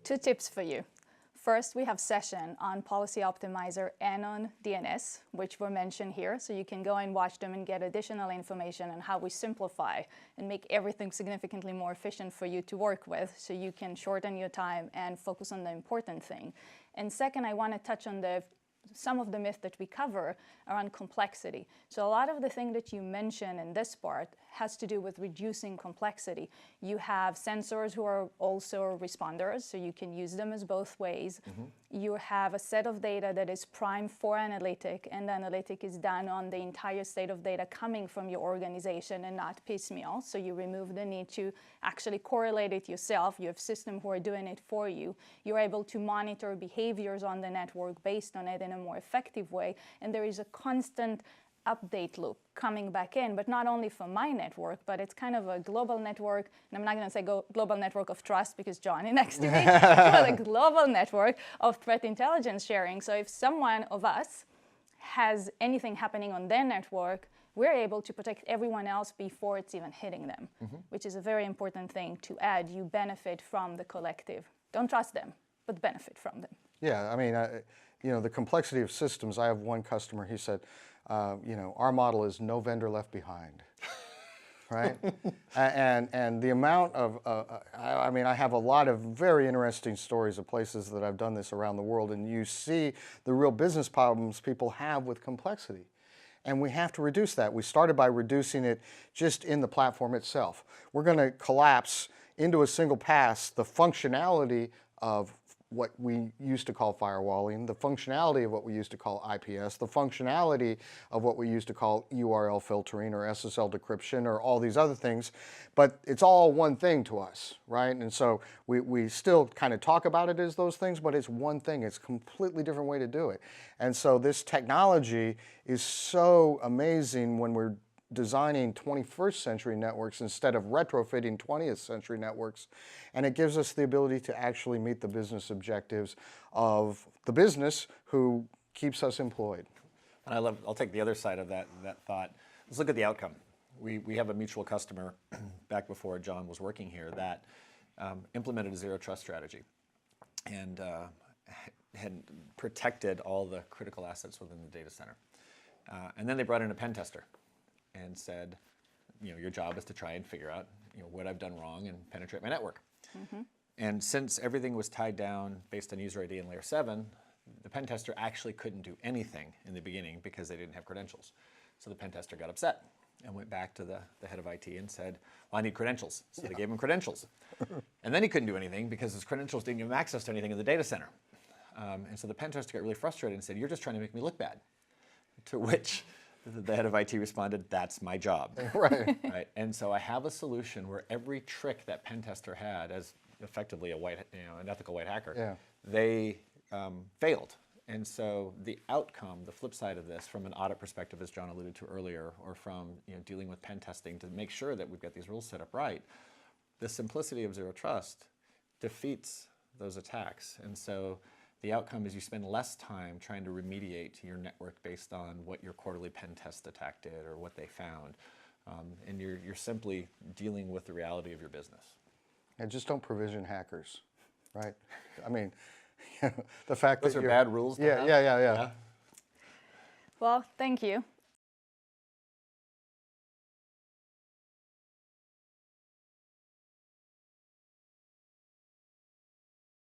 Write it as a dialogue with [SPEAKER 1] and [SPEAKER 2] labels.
[SPEAKER 1] 2 tips for you. First, we have session on Policy Optimizer and on DNS, which were mentioned here. So you can go and watch them and get additional information on how we simplify and make everything significantly more efficient for you to work with, so you can shorten your time and focus on the important thing. And second, I want to touch on some of the myths that we cover around complexity. So a lot of the thing that you mentioned in this part has to do with reducing complexity. You have sensors who are also responders, so you can use them as both ways. You have a set of data that is primed for analytic, and the analytic is done on the entire state of data coming from your organization and not piecemeal. So you remove the need to actually correlate it yourself. You have systems who are doing it for you. You're able to monitor behaviors on the network based on it in a more effective way. And there is a constant update loop coming back in, but not only for my network, but it's kind of a global network, and I'm not going to say global network of trust because John is next to me, but a global network of threat intelligence sharing. So if someone of us has anything happening on their network, we're able to protect everyone else before it's even hitting them, which is a very important thing to add. You benefit from the collective. Don't trust them, but benefit from them.
[SPEAKER 2] Yeah, I mean, the complexity of systems. I have one customer, he said, our model is no vendor left behind, right? and the amount of, I have a lot of very interesting stories of places that I've done this around the world, and you see the real business problems people have with complexity. And we have to reduce that. We started by reducing it just in the platform itself. We're going to collapse into a single pass the functionality of what we used to call firewalling, the functionality of what we used to call IPS, the functionality of what we used to call URL filtering or SSL decryption or all these other things, but it's all one thing to us, right? And so we still kind of talk about it as those things, but it's one thing. It's a completely different way to do it. And so this technology is so amazing when we're designing 21st century networks instead of retrofitting 20th century networks. And it gives us the ability to actually meet the business objectives of the business who keeps us employed.
[SPEAKER 3] And I'll take the other side of that thought. Let's look at the outcome. We have a mutual customer back before John was working here that implemented a zero trust strategy and had protected all the critical assets within the data center. And then they brought in a pen tester and said, your job is to try and figure out what I've done wrong and penetrate my network. And since everything was tied down based on user ID and layer 7, the pen tester actually couldn't do anything in the beginning because they didn't have credentials. So the pen tester got upset and went back to the head of IT and said, well, I need credentials. So they gave him credentials. And then he couldn't do anything because his credentials didn't give him access to anything in the data center. And so the pen tester got really frustrated and said, you're just trying to make me look bad. To which the head of IT responded, that's my job.
[SPEAKER 2] Right.
[SPEAKER 3] Right. And so I have a solution where every trick that pen tester had as effectively an ethical white hacker, they failed. And so the outcome, the flip side of this, from an audit perspective, as John alluded to earlier, or from dealing with pen testing to make sure that we've got these rules set up right, the simplicity of zero trust defeats those attacks. And so the outcome is you spend less time trying to remediate your network based on what your quarterly pen test attack did or what they found. And you're simply dealing with the reality of your business.
[SPEAKER 2] And just don't provision hackers, right? I mean, the fact
[SPEAKER 3] those
[SPEAKER 2] that
[SPEAKER 3] are bad rules to have.
[SPEAKER 2] Yeah.
[SPEAKER 1] Well, thank you.